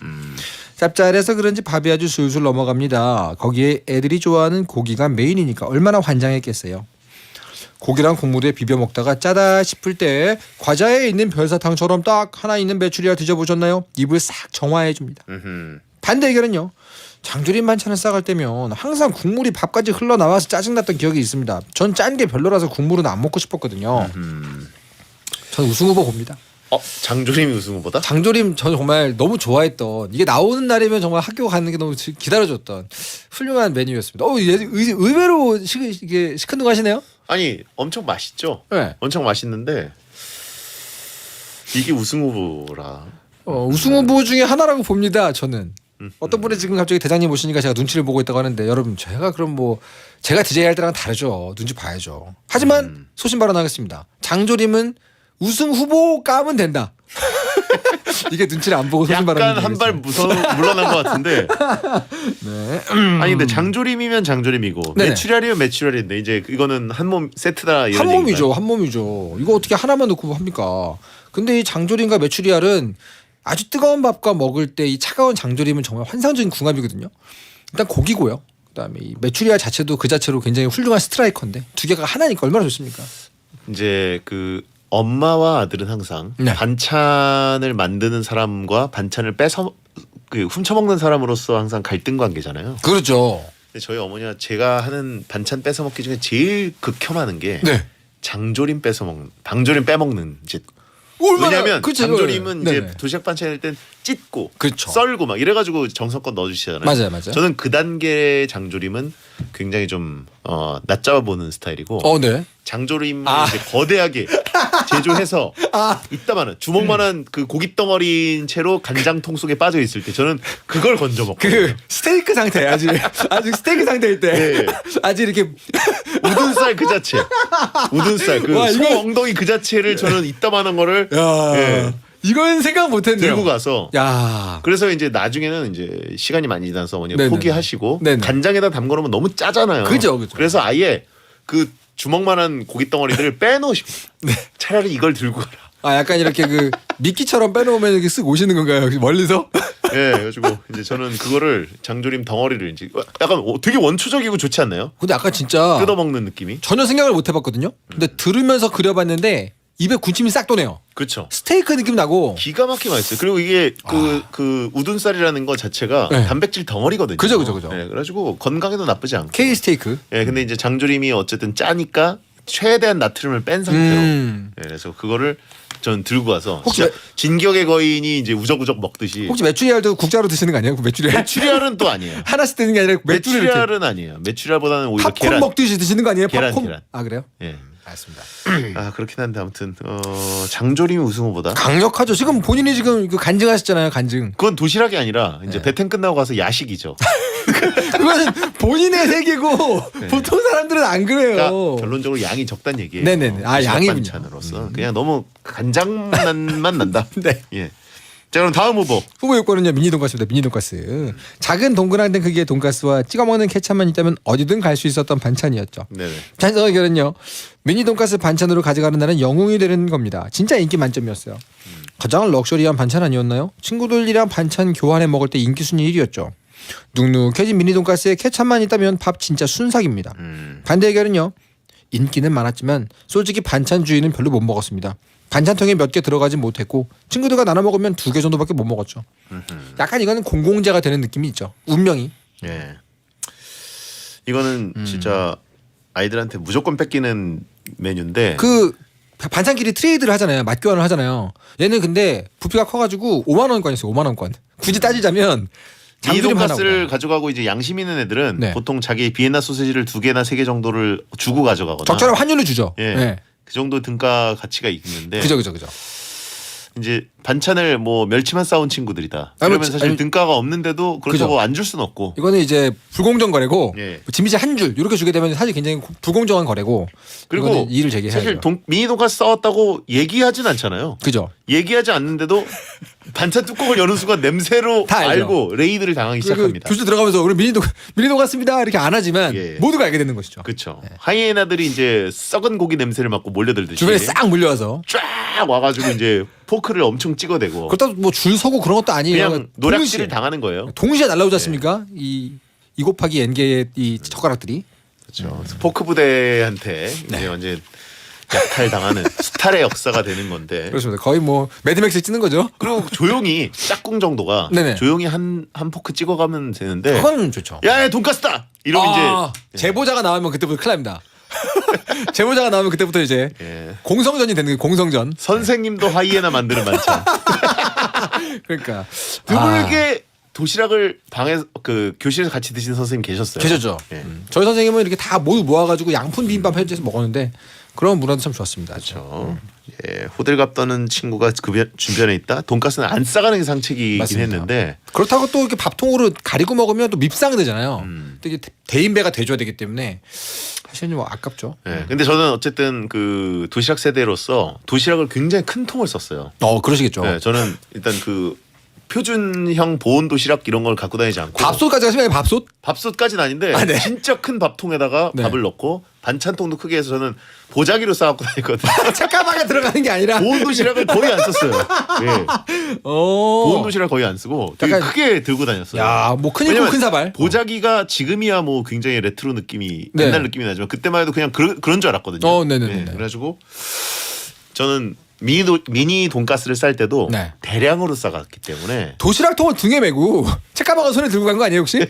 짭짤해서 그런지 밥이 아주 술술 넘어갑니다. 거기에 애들이 좋아하는 고기가 메인이니까 얼마나 환장했겠어요. 고기랑 국물에 비벼 먹다가 짜다 싶을 때 과자에 있는 별사탕처럼 딱 하나 있는 메추리알 드셔보셨나요? 입을 싹 정화해 줍니다. 반대 의견은요. 장조림 반찬을 싸갈 때면 항상 국물이 밥까지 흘러나와서 짜증났던 기억이 있습니다. 전 짠 게 별로라서 국물은 안 먹고 싶었거든요. 전 우승 후보 봅니다. 장조림이 우승 후보다? 장조림 전 정말 너무 좋아했던 이게 나오는 날이면 정말 학교 가는 게 너무 기다려졌던 훌륭한 메뉴였습니다. 의외로 이게 시큰둥하시네요. 아니 엄청 맛있죠. 네. 엄청 맛있는데 이게 우승 후보라. 우승 후보 중에 하나라고 봅니다. 저는. 어떤 분이 지금 갑자기 대장님 오시니까 제가 눈치를 보고 있다고 하는데 여러분 제가 그럼 제가 DJ 할 때랑 다르죠. 눈치 봐야죠. 하지만 소신 발언하겠습니다. 장조림은 우승 후보 까면 된다. 이게 눈치를 안 보고 소신 발언. 약간 한 발 물러난 것 같은데. 네. 아니 근데 장조림이면 장조림이고 네네. 메추리알이면 메추리알인데 이제 이거는 한 몸 세트다 이런 한 몸이죠. 얘기인가요? 한 몸이죠. 이거 어떻게 하나만 넣고 합니까? 근데 이 장조림과 메추리알은 아주 뜨거운 밥과 먹을 때 이 차가운 장조림은 정말 환상적인 궁합이거든요. 일단 고기고요. 그다음에 이 메추리알 자체도 그 자체로 굉장히 훌륭한 스트라이커인데 두 개가 하나니까 얼마나 좋습니까? 이제 그 엄마와 아들은 항상 네. 반찬을 만드는 사람과 반찬을 훔쳐먹는 사람으로서 항상 갈등 관계잖아요. 그렇죠. 근데 저희 어머니가 제가 하는 반찬 뺏어 먹기 중에 제일 극혐하는 게 네. 장조림 빼먹는 이제 왜냐하면 그쵸, 장조림은 네네. 이제 도시락 반찬일 땐 찢고 그쵸. 썰고 막 이래가지고 정성껏 넣어주시잖아요. 맞아요. 저는 그 단계의 장조림은 굉장히 좀 낮잡아보는 스타일이고 네. 장조림을 이제 거대하게 제조해서 이따만한 주먹만한 그 고기 덩어리인 채로 간장통 속에 빠져 있을 때 저는 그걸 건져 먹고 그 스테이크 상태 아직 스테이크 상태일 때 네. 아직 이렇게 우둔살 그 자체 우둔살 그 와, 소 이거- 엉덩이 그 자체를 저는 이따만한 거를 야 예, 이건 생각 못했네요. 들고 가서 야 그래서 이제 나중에는 이제 시간이 많이 지나서 어머니가 네네네. 포기하시고 네네. 간장에다 담궈놓으면 너무 짜잖아요. 그죠. 그래서 아예 그 주먹만한 고기 덩어리들을 빼놓으시고 차라리 이걸 들고 가라. 약간 이렇게 그 미끼처럼 빼놓으면 이렇게 쓱 오시는 건가요? 멀리서? 예, 그래가지고 이제 저는 그거를 장조림 덩어리를 이제 약간 되게 원초적이고 좋지 않나요? 근데 아까 진짜 뜯어먹는 느낌이. 전혀 생각을 못 해봤거든요. 근데 들으면서 그려봤는데 입에 군침이 싹 도네요. 그렇죠. 스테이크 느낌 나고. 기가 막히게 맛있어요. 그리고 이게 그 우둔살이라는 거 자체가 네. 단백질 덩어리거든요. 그죠. 예, 그래가지고 건강에도 나쁘지 않고. K 스테이크. 예, 근데 이제 장조림이 어쨌든 짜니까 최대한 나트륨을 뺀 상태로. 예, 그래서 그거를 전 들고 와서 혹시 진짜 진격의 거인이 이제 우적우적 먹듯이. 혹시 메추리알도 국자로 드시는 거 아니에요? 그 메추리알? 메추리알은 또 아니에요. 하나씩 드는 게 아니라 메추리알 이렇게 메추리알은 아니에요. 메추리알보다는 오히려 팝콘 계란. 먹듯이 드시는 거 아니에요? 계란, 팝콘? 계란. 아 그래요? 예. 알겠습니다. 그렇긴 한데 아무튼 장조림이 우승 후보다. 강력하죠. 지금 본인이 지금 그 간증하셨잖아요. 간증. 그건 도시락이 아니라 이제 네. 배팅 끝나고 가서 야식이죠. 그거는 본인의 세계고 보통 사람들은 안 그래요. 그러니까 결론적으로 양이 적다는 얘기예요. 네네네. 도시락 양이군요. 반찬으로서 그냥 너무 간장만 난다. 네. 예. 자 그럼 다음 후보. 후보 요건은요 미니 돈가스입니다. 미니 돈가스. 작은 동그란 크기의 돈가스와 찍어 먹는 케찹만 있다면 어디든 갈 수 있었던 반찬이었죠. 네네. 찬성 의견은요 미니 돈가스 반찬으로 가져가는 날은 영웅이 되는 겁니다. 진짜 인기 만점이었어요. 가장 럭셔리한 반찬 아니었나요? 친구들이랑 반찬 교환해 먹을 때 인기 순위 1위였죠. 눅눅해진 미니 돈가스에 케찹만 있다면 밥 진짜 순삭입니다. 반대 의견은요 인기는 많았지만 솔직히 반찬 주의는 별로 못 먹었습니다. 반찬통에 몇 개 들어가지 못했고 친구들과 나눠 먹으면 2개 정도밖에 못 먹었죠. 약간 이거는 공공재가 되는 느낌이 있죠. 운명이. 예. 이거는 진짜 아이들한테 무조건 뺏기는 메뉴인데 그 반찬끼리 트레이드를 하잖아요. 맛교환을 하잖아요. 얘는 근데 부피가 커가지고 5만 원권이었어요. 5만 원권. 굳이 따지자면 이 장비를 돈가스를 가져가고 이제 양심 있는 애들은 네. 보통 자기 비엔나 소시지를 2개나 3개 정도를 주고 가져가거나 적절한 환율을 주죠. 예. 네. 그 정도 등가 가치가 있는데 그죠. 이제 반찬을 뭐 멸치만 싸온 친구들이다. 그러면 사실 등가가 없는데도 그렇다고 안 줄 수는 없고. 이거는 이제 불공정 거래고 예. 진미지 한 줄 이렇게 주게 되면 사실 굉장히 불공정한 거래고 그리고 이의를 제기해야죠. 사실 미니 돈가스 싸웠다고 얘기하진 않잖아요. 그죠. 얘기하지 않는데도 반찬 뚜껑을 여는 순간 냄새로 다 알죠. 알고 레이드를 당하기 시작합니다. 교실 들어가면서 우리 미니도 같습니다 이렇게 안 하지만 예. 모두가 알게 되는 것이죠. 그렇죠. 하이에나들이 이제 썩은 고기 냄새를 맡고 몰려들듯이 주변에 싹 물려와서 쫙 와가지고 이제 포크를 엄청 찍어대고 그렇다고 뭐 줄 서고 그런 것도 아니에요. 그냥 노략질을 당하는 거예요. 동시에 날라오지 않습니까? 이 곱하기 n개의 이 젓가락들이. 그렇죠. 포크 부대한테 이제 완전 약탈 당하는 수탈의 역사가 되는 건데. 그렇습니다. 거의 뭐 매드맥스 찍는 거죠. 그리고 조용히 짝꿍 정도가 네네. 조용히 한 포크 찍어가면 되는데. 그건 좋죠. 야 돈가스다. 이러면 이제 제보자가 나오면 그때부터 큰일 납니다. 제보자가 나오면 그때부터 이제 예. 공성전이 되는 거예요. 공성전. 선생님도 하이에나 만드는 반찬. 그러니까 드물게 도시락을 방에 그 교실에서 같이 드시는 선생님 계셨어요. 계셨죠. 예. 저희 선생님은 이렇게 다 모두 모아가지고 양푼 비빔밥 해줘서 먹었는데 그런 문화도 참 좋았습니다. 그렇죠. 예, 호들갑 떠는 친구가 그 주변에 있다. 돈가스는 안 싸가는 게 상책이긴 맞습니다. 했는데 그렇다고 또 이렇게 밥통으로 가리고 먹으면 또 밉상되잖아요. 되게 대인배가 돼줘야 되기 때문에 사실은 좀 아깝죠. 예. 근데 저는 어쨌든 그 도시락 세대로서 도시락을 굉장히 큰 통을 썼어요. 그러시겠죠. 예, 저는 일단 그 표준형 보온 도시락 이런 걸 갖고 다니지 않고 밥솥까지 하시면 밥솥? 밥솥까지는 아닌데 아, 네. 진짜 큰 밥통에다가 네. 밥을 넣고 반찬통도 크게 해서 저는 보자기로 싸갖고 다니거든요. 책가방에 들어가는 게 아니라 보온 도시락을 거의 안 썼어요. 예. 보온 도시락 거의 안 쓰고 되게 약간- 크게 들고 다녔어요. 야, 뭐 큰일 왜냐면 큰 사발. 보자기가 지금이야 뭐 굉장히 레트로 느낌이 네. 옛날 느낌이 나지만 그때만 해도 그냥 그런 줄 알았거든요. 네네네. 예, 그래가지고 저는 미니 돈가스를 쌀 때도 네. 대량으로 싸갔기 때문에 도시락통을 등에 메고 책가방을 손에 들고 간 거 아니에요 혹시?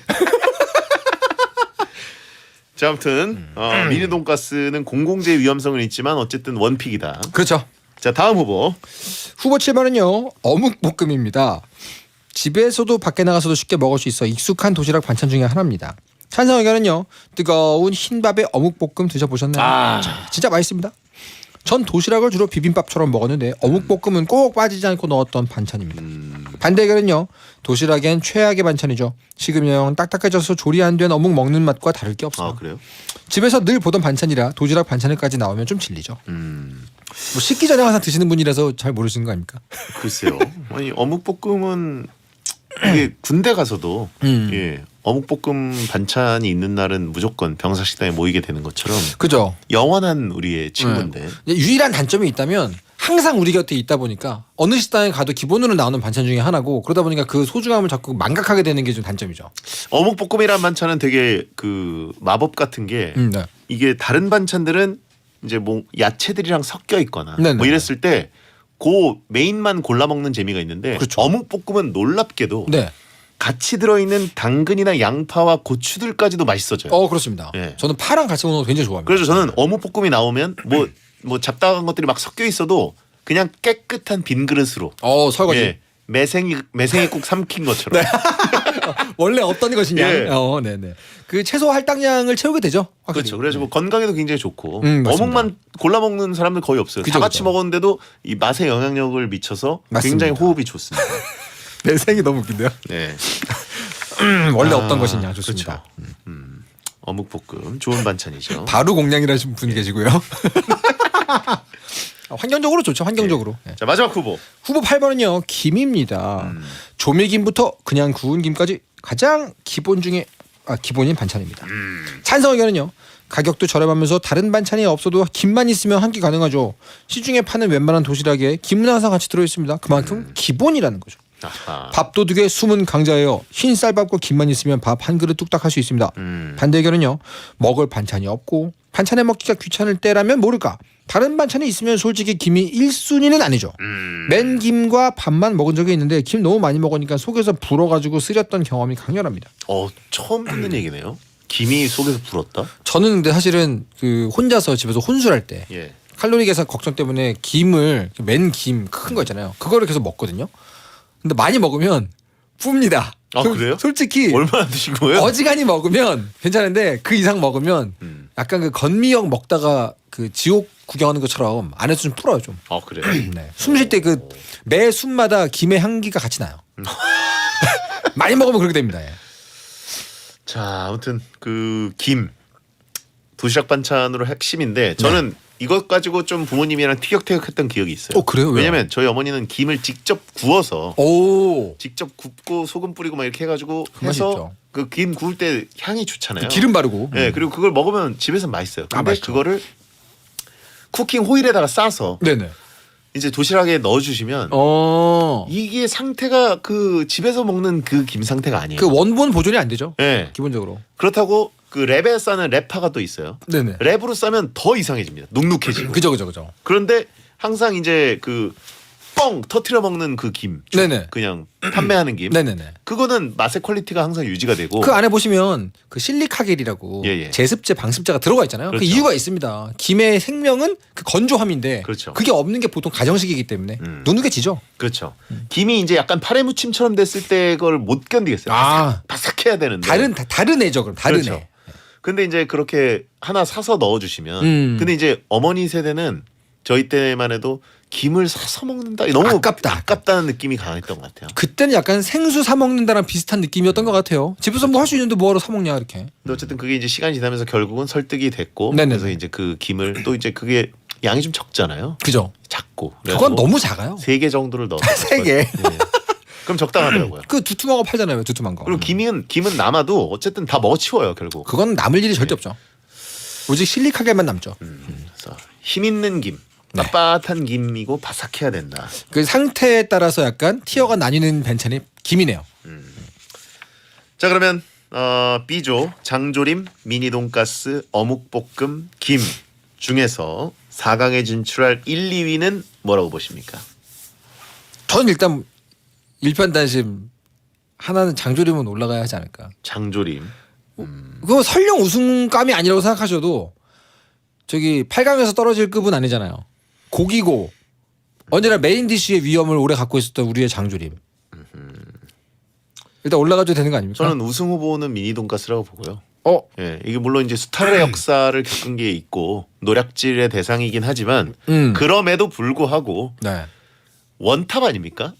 자, 아무튼 미니 돈가스는 공공재 위험성은 있지만 어쨌든 원픽이다. 그렇죠. 자, 다음 후보. 후보 7번은요 어묵볶음입니다. 집에서도 밖에 나가서도 쉽게 먹을 수 있어 익숙한 도시락 반찬 중에 하나입니다. 찬성 의견은요 뜨거운 흰밥에 어묵볶음 드셔보셨나요? 자, 진짜 맛있습니다. 전 도시락을 주로 비빔밥처럼 먹었는데 어묵볶음은 꼭 빠지지 않고 넣었던 반찬입니다. 반대 의견은요 도시락엔 최악의 반찬이죠. 식으면 딱딱해져서 조리 안 된 어묵 먹는 맛과 다를 게 없어요. 아, 그래요? 집에서 늘 보던 반찬이라 도시락 반찬을까지 나오면 좀 질리죠. 뭐 식기 전에 항상 드시는 분이라서 잘 모르시는 거 아닙니까? 글쎄요. 아니 어묵볶음은 이게 군대 가서도 예, 어묵볶음 반찬이 있는 날은 무조건 병사식당에 모이게 되는 것처럼 그죠. 영원한 우리의 친구인데. 유일한 단점이 있다면 항상 우리 곁에 있다 보니까 어느 식당에 가도 기본으로 나오는 반찬 중에 하나고 그러다 보니까 그 소중함을 자꾸 망각하게 되는 게 좀 단점이죠. 어묵볶음이란 반찬은 되게 그 마법 같은 게 네. 이게 다른 반찬들은 이제 뭐 야채들이랑 섞여 있거나 네네. 뭐 이랬을 때 그 메인만 골라 먹는 재미가 있는데 그렇죠. 어묵볶음은 놀랍게도 네. 같이 들어있는 당근이나 양파와 고추들까지도 맛있어져요. 그렇습니다. 예. 저는 파랑 같이 먹는 거 굉장히 좋아합니다. 그래서 저는 어묵볶음이 나오면 뭐 잡다한 것들이 막 섞여 있어도 그냥 깨끗한 빈 그릇으로 설거지. 예, 매생이국 삼킨 것처럼 원래 어떤 것이냐. 예. 네네. 그 채소 할당량을 채우게 되죠. 확실히. 그렇죠. 그래서 건강에도 굉장히 좋고 맞습니다. 어묵만 골라 먹는 사람들 거의 없어요. 그죠, 다 같이 그죠. 먹었는데도 이 맛에 영향력을 미쳐서 맞습니다. 굉장히 호흡이 좋습니다. 매생이 너무 웃긴데요. 네. 원래 어떤 것이냐 좋습니다. 그렇죠. 어묵볶음 좋은 반찬이죠. 바로 공략이라신 분 계시고요. 환경적으로 좋죠. 환경적으로. 네. 자, 마지막 후보. 후보 8번은요 김입니다. 조미김부터 그냥 구운 김까지 가장 기본인 반찬입니다. 찬성 의견은요 가격도 저렴하면서 다른 반찬이 없어도 김만 있으면 한 끼 가능하죠. 시중에 파는 웬만한 도시락에 김은 항상 같이 들어있습니다. 그만큼 기본이라는 거죠. 아하. 밥도둑의 숨은 강자예요. 흰 쌀밥과 김만 있으면 밥 한 그릇 뚝딱 할 수 있습니다. 반대 의견은요 먹을 반찬이 없고 반찬에 먹기가 귀찮을 때라면 모를까 다른 반찬이 있으면 솔직히 김이 1순위는 아니죠. 맨 김과 밥만 먹은 적이 있는데 김 너무 많이 먹으니까 속에서 불어가지고 쓰렸던 경험이 강렬합니다. 처음 듣는 얘기네요. 김이 속에서 불었다? 저는 근데 사실은 그 혼자서 집에서 혼술할 때 예. 칼로리 계산 걱정 때문에 김을 맨 김 큰 거 있잖아요. 그거를 계속 먹거든요. 근데 많이 먹으면 붑니다. 아, 그래요? 솔직히 얼마나 드신 거예요? 어지간히 먹으면 괜찮은데 그 이상 먹으면 약간 그 건미역 먹다가 그 지옥 구경하는 것처럼 안에서 좀 불어요 좀. 아, 그래요? 네. 숨 쉴 때 그 매 숨마다 김의 향기가 같이 나요. 많이 먹으면 그렇게 됩니다. 예. 자, 아무튼 그 김 도시락 반찬으로 핵심인데 저는 이것 가지고 좀 부모님이랑 티격태격했던 기억이 있어요. 그래요? 왜요? 왜냐면 저희 어머니는 김을 직접 구워서 오. 직접 굽고 소금 뿌리고 막 이렇게 해가지고 그 맛이 해서 있죠. 그 김 구울 때 향이 좋잖아요. 기름 바르고. 네, 그리고 그걸 먹으면 집에서 맛있어요. 근데 맛있죠. 그거를 쿠킹 호일에다가 싸서 네네. 이제 도시락에 넣어주시면 이게 상태가 그 집에서 먹는 그 김 상태가 아니에요. 그 원본 보존이 안 되죠. 네. 기본적으로. 그렇다고 그 랩에 싸는 랩파가 또 있어요. 네네. 랩으로 싸면 더 이상해집니다. 눅눅해지고. 그죠. 그런데 항상 이제 그 뻥 터트려 먹는 그 김, 네네. 그냥 판매하는 김, 네네네. 그거는 맛의 퀄리티가 항상 유지가 되고. 그 안에 보시면 그 실리카겔이라고 예. 제습제, 방습제가 들어가 있잖아요. 그 그렇죠. 이유가 있습니다. 김의 생명은 그 건조함인데 그렇죠. 그게 없는 게 보통 가정식이기 때문에 눅눅해지죠. 그렇죠. 김이 이제 약간 파래무침처럼 됐을 때 그걸 못 견디겠어요. 아. 바삭해야 되는데. 다른 애죠. 그럼 다른 그렇죠. 애. 근데 이제 그렇게 하나 사서 넣어주시면. 근데 이제 어머니 세대는 저희 때만 해도 김을 사서 먹는다. 너무 아깝다는 느낌이 강했던 것 같아요. 그때는 약간 생수 사 먹는다랑 비슷한 느낌이었던 것 같아요. 집에서 뭐 할 수 있는데 뭐하러 사 먹냐 이렇게. 근데 어쨌든 그게 이제 시간이 지나면서 결국은 설득이 됐고. 네네네. 그래서 이제 그 김을 또 이제 그게 양이 좀 적잖아요. 그죠. 작고. 그건 너무 작아요. 3개 정도를 넣어. 3개. 그럼 적당하더라고요. 그 두툼한 거 팔잖아요. 두툼한 거. 그리고 김은 남아도 어쨌든 다 먹어치워요 결국. 그건 남을 일이 절대 없죠. 오직 실리카겔만 남죠. 그래서 힘 있는 김, 빳빳한 김이고 바삭해야 된다. 그 상태에 따라서 약간 티어가 나뉘는 반찬이 김이네요. 자 그러면 B조 장조림, 미니 돈가스, 어묵볶음, 김 중에서 4강에 진출할 1, 2위는 뭐라고 보십니까? 저는 일단 일편단심 하나는 장조림은 올라가야 하지 않을까. 장조림. 그거 설령 우승감이 아니라고 생각하셔도 저기 8강에서 떨어질 급은 아니잖아요. 고기고 언제나 메인 디쉬의 위험을 오래 갖고 있었던 우리의 장조림. 일단 올라가줘야 되는 거 아닙니까? 저는 우승 후보는 미니 돈가스라고 보고요. 예, 이게 물론 이제 수탈의 역사를 겪은 게 있고 노략질의 대상이긴 하지만 그럼에도 불구하고 네. 원탑 아닙니까?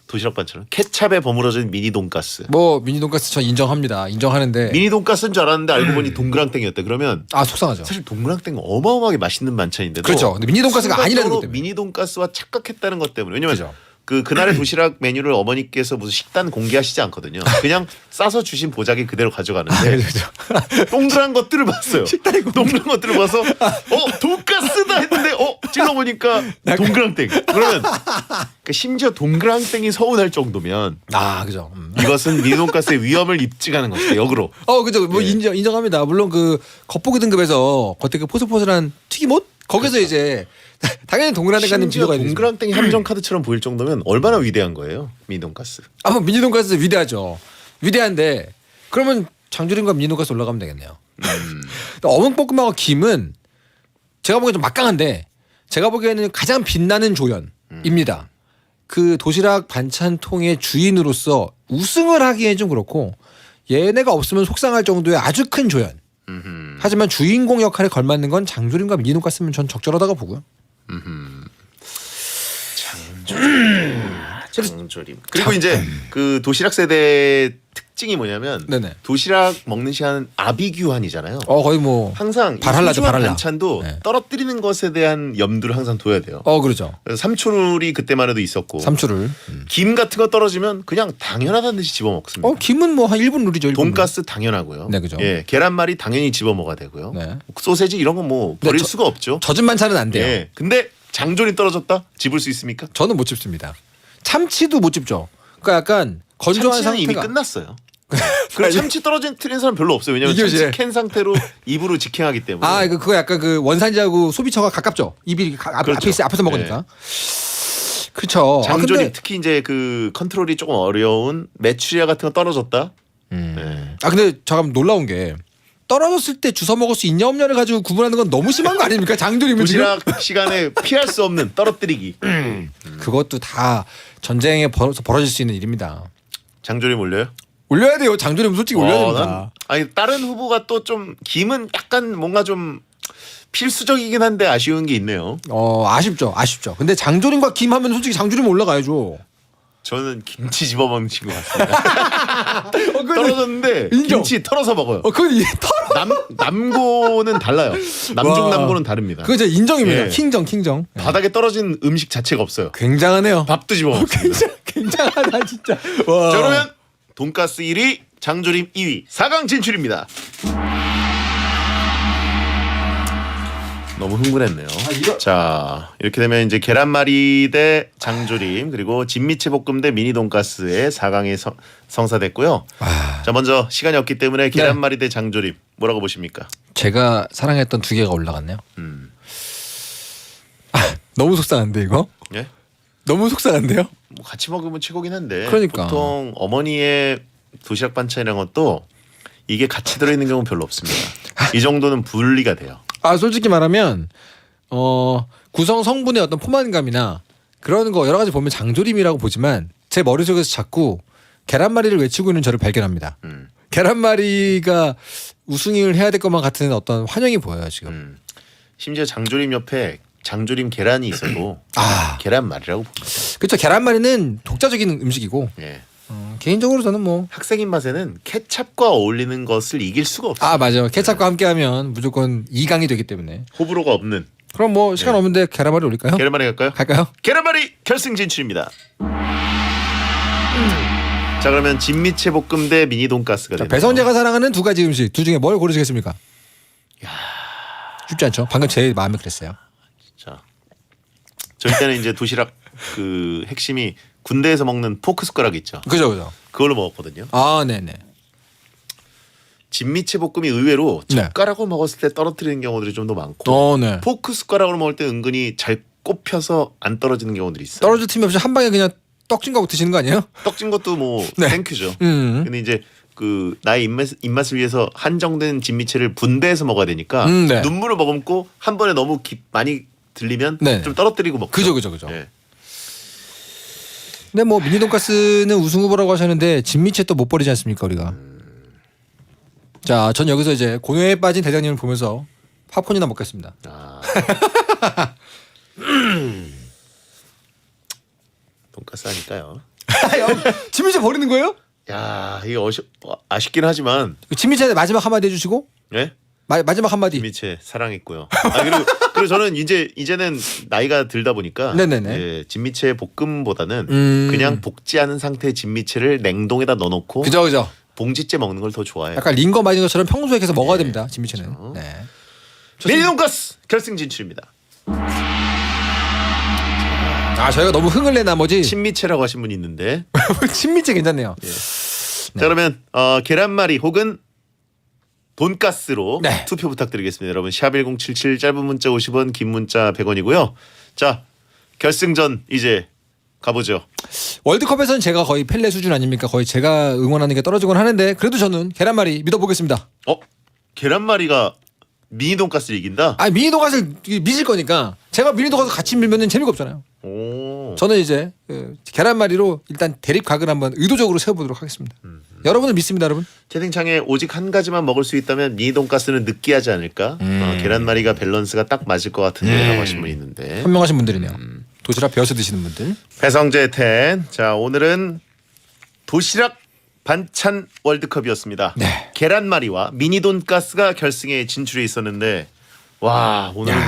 도시락 반찬은 케찹에 버무려진 미니 돈가스. 뭐 미니 돈가스 저 인정합니다. 인정하는데 미니 돈가스인 줄 알았는데 알고 보니 동그랑땡이었대. 그러면 속상하죠. 사실 동그랑땡은 어마어마하게 맛있는 반찬인데도 그렇죠. 근데 미니 돈가스가 아니라는 것 순간적으로 때문에. 미니 돈가스와 착각했다는 것 때문에. 왜냐면 그죠. 그날의 도시락 메뉴를 어머니께서 무슨 식단 공개하시지 않거든요. 그냥 싸서 주신 보자기 그대로 가져가는데 동그란 것들을 봤어요. 동그란 것들을 봐서 돈가스다 했는데 찔러보니까 동그랑땡. 그러면 심지어 동그랑땡이 서운할 정도면 그죠. 이것은 미니 돈가스의 위험을 입증하는 것이다. 역으로. 그죠. 뭐 예. 인정합니다. 물론 그 겉보기 등급에서 겉에 그 포슬포슬한 튀김옷 거기서 이제 당연히 동그랑땡가는 심지어 비교가 되죠. 동그랑땡이 함정 카드처럼 보일 정도면 얼마나 위대한 거예요, 미니 돈가스. 뭐 미니 돈가스 위대하죠. 위대한데 그러면 장조림과 미니 돈가스 올라가면 되겠네요. 어묵볶음하고 김은 제가 보기엔 좀 막강한데 제가 보기에는 가장 빛나는 조연입니다. 그 도시락 반찬통의 주인으로서 우승을 하기엔 좀 그렇고 얘네가 없으면 속상할 정도의 아주 큰 조연. 하지만 주인공 역할에 걸맞는 건 장조림과 미니 돈가스면 전 적절하다고 보고요. 장조림. 그리고 이제 그 도시락 세대의 특징이 뭐냐면 네네. 도시락 먹는 시간은 아비규환이잖아요. 거의 뭐 항상 발할라죠, 소중한 발할라. 반찬도 네. 떨어뜨리는 것에 대한 염두를 항상 둬야 돼요. 그렇죠. 그래서 삼초룰이 그때만 해도 있었고 삼초를. 김 같은 거 떨어지면 그냥 당연하다는 듯이 집어 먹습니다. 김은 뭐 한 1분 룰이죠. 1분 돈가스 당연하고요. 네, 그죠. 예, 계란말이 당연히 집어 먹어야 되고요. 네. 소세지 이런 건 뭐 버릴 수가 없죠. 젖은 반찬은 안 돼요. 예. 근데 장조림 떨어졌다? 집을 수 있습니까? 저는 못 집습니다. 참치도 못 집죠. 그러니까 약간 건조한 참치는 이미 상태가 끝났어요. 그리고 참치 떨어지는 사람 별로 없어요. 왜냐면 이게 이제- 참치 캔 상태로 입으로 직행하기 때문에. 그거 약간 그 원산지하고 소비처가 가깝죠. 입이 그렇죠. 앞에서 먹으니까. 그렇죠. 장조림 근데, 특히 이제 그 컨트롤이 조금 어려운 메추리알 같은 거 떨어졌다. 네. 근데 잠깐 놀라운 게 떨어졌을 때 주워 먹을 수 있냐 없냐를 가지고 구분하는 건 너무 심한 거 아닙니까? 장조림을 지금. 도시락 시간에 피할 수 없는 떨어뜨리기. 그것도 다 전쟁에 벌어질 수 있는 일입니다. 장조림 올려요? 올려야 돼요. 장조림 솔직히 올려야 됩니다. 아니 다른 후보가 또 좀 김은 약간 뭔가 좀 필수적이긴 한데 아쉬운 게 있네요. 아쉽죠. 근데 장조림과 김 하면 솔직히 장조림 올라가야죠. 저는 김치 집어먹는 친구 같습니다. 떨어졌는데 인정. 김치 털어서 먹어요. 그건 털어. 남고는 달라요. 남중 남고는 다릅니다. 그건 진짜 인정입니다. 예. 킹정. 바닥에 떨어진 음식 자체가 없어요. 굉장하네요. 밥도 집어먹습니다. 굉장하다 진짜. 자, 그러면 돈가스 1위, 장조림 2위, 4강 진출입니다. 너무 흥분했네요. 자, 이렇게 되면 이제 계란말이 대 장조림 그리고 진미채 볶음 대 미니 돈가스의 4강이 성사됐고요. 자, 먼저 시간이 없기 때문에 계란말이 대 장조림 뭐라고 보십니까? 제가 사랑했던 두 개가 올라갔네요. 너무 속상한데 이거? 예? 너무 속상한데요? 뭐 같이 먹으면 최고긴 한데 그러니까. 보통 어머니의 도시락 반찬이란 것도 이게 같이 들어있는 경우는 별로 없습니다. 이 정도는 분리가 돼요. 솔직히 말하면 구성 성분의 어떤 포만감이나 그런 거 여러 가지 보면 장조림이라고 보지만 제 머릿속에서 자꾸 계란말이를 외치고 있는 저를 발견합니다. 계란말이가 우승을 해야 될 것만 같은 어떤 환영이 보여요 지금. 심지어 장조림 옆에 장조림 계란이 있어도 계란말이라고 봅니다. 그렇죠. 계란말이는 독자적인 음식이고 예. 개인적으로 저는 뭐 학생 입맛에는 케찹과 어울리는 것을 이길 수가 없어요. 맞아요. 케찹과 함께하면 무조건 2강이 되기 때문에. 호불호가 없는. 그럼 뭐 시간 없는데 계란말이 올릴까요? 계란말이 갈까요? 갈까요? 계란말이 결승 진출입니다. 자, 그러면 진미채 볶음 대 미니 돈가스가 되네요. 배성재가 사랑하는 두 가지 음식 둘 중에 뭘 고르시겠습니까? 쉽지 않죠. 방금 제 마음이 그랬어요. 자, 저희 때는 이제 도시락 그 핵심이 군대에서 먹는 포크 숟가락 있죠. 그죠. 그걸로 먹었거든요. 네네. 진미채 볶음이 의외로 네. 젓가락으로 먹었을 때 떨어뜨리는 경우들이 좀 더 많고 네. 포크 숟가락으로 먹을 때 은근히 잘 꼽혀서 안 떨어지는 경우들이 있어요. 떨어질 틈이 없이 한 방에 그냥 떡진 거 드시는 거 아니에요? 떡진 것도 뭐 네. 땡큐죠. 근데 이제 그 나의 입맛을 위해서 한정된 진미채를 분배해서 먹어야 되니까 네. 눈물을 머금고 한 번에 너무 많이 들리면 네. 좀 떨어뜨리고 먹죠. 그죠. 예. 근데 뭐 미니 돈가스는 우승 후보라고 하셨는데 진미채 또 못 버리지 않습니까 우리가? 자, 전 여기서 이제 고뇌에 빠진 대장님을 보면서 팝콘이나 먹겠습니다. 돈가스 하니까요. 진미채 버리는 거예요? 야, 이게 아쉽긴 하지만 진미채 마지막 한마디 해주시고. 예? 마지막 한마디. 진미채 사랑했고요. 그리고 저는 이제는 나이가 들다 보니까 네네네. 예, 진미채 볶음보다는 그냥 볶지 않은 상태의 진미채를 냉동에다 넣어놓고 그죠. 봉지째 먹는 걸 더 좋아해요. 약간 링거 맞은 것처럼 평소에 계속 먹어야 됩니다. 진미채는. 그렇죠. 네. 미니 돈가스 결승 진출입니다. 저희가 너무 흥을 낸 나머지 친미채라고 하신 분이 있는데 친미채 괜찮네요. 예. 자, 그러면 계란말이 혹은 돈가스로 네. 투표 부탁드리겠습니다. 여러분 샵1077 짧은 문자 50원 긴 문자 100원이고요. 자, 결승전 이제 가보죠. 월드컵에서는 제가 거의 펠레 수준 아닙니까? 거의 제가 응원하는 게 떨어지곤 하는데 그래도 저는 계란말이 믿어보겠습니다. 계란말이가 미니 돈가스를 이긴다? 미니 돈가스를 믿을 거니까 제가 미니 돈가스 같이 밀면은 재미가 없잖아요. 오. 저는 이제 계란말이로 일단 대립각을 한번 의도적으로 세워보도록 하겠습니다. 여러분을 믿습니다, 여러분. 채팅창에 오직 한 가지만 먹을 수 있다면 미니 돈가스는 느끼하지 않을까? 계란말이가 밸런스가 딱 맞을 것 같은데 라고 하신 분이 있는데 현명하신 분들이네요. 도시락 배워서 드시는 분들. 배성재 텐. 자, 오늘은 도시락 반찬 월드컵이었습니다. 네. 계란말이와 미니 돈가스가 결승에 진출해 있었는데 와, 오늘은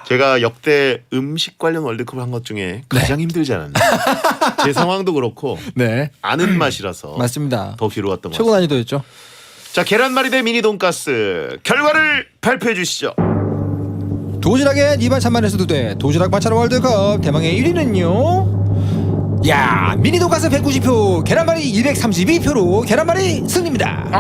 제가 역대 음식 관련 월드컵을 한 것 중에 가장 힘들지 않았나. 제 상황도 그렇고 네. 아는 맛이라서 맞습니다. 더 괴로웠던 것 최고 같습니다. 난이도였죠. 자, 계란말이 대 미니 돈가스 결과를 발표해 주시죠. 도시락에 이 반찬만 했어도 돼. 도시락 반찬 월드컵 대망의 1위는요. 야, 미니 돈가스 190표, 계란말이 232표로 계란말이 승리입니다.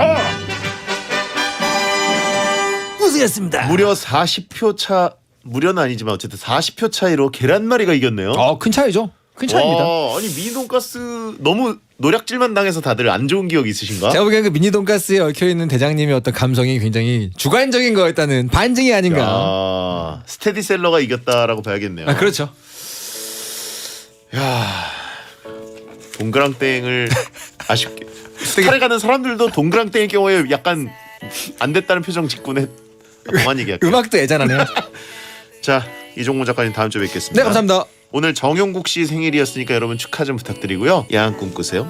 우승했습니다. 무려 40표 차, 무려는 아니지만 어쨌든 40표 차이로 계란말이가 이겼네요. 큰 차이죠. 큰 차이입니다. 와, 아니 미니 돈가스 너무 노략질만 당해서 다들 안 좋은 기억 있으신가? 제가 보기엔 그 미니 돈가스에 얽혀 있는 대장님의 어떤 감성이 굉장히 주관적인 거였다는 반증이 아닌가. 야, 스테디셀러가 이겼다라고 봐야겠네요. 아, 그렇죠. 야, 동그랑땡을 아쉽게 스타에 가는 사람들도 동그랑땡일 경우에 약간 안 됐다는 표정 짓고는 그만 얘기할게요. 음악도 애잔하네요. 자, 이종모 작가님 다음 주에 뵙겠습니다. 네, 감사합니다. 오늘 정용국 씨 생일이었으니까 여러분 축하 좀 부탁드리고요. 야한 꿈 꾸세요.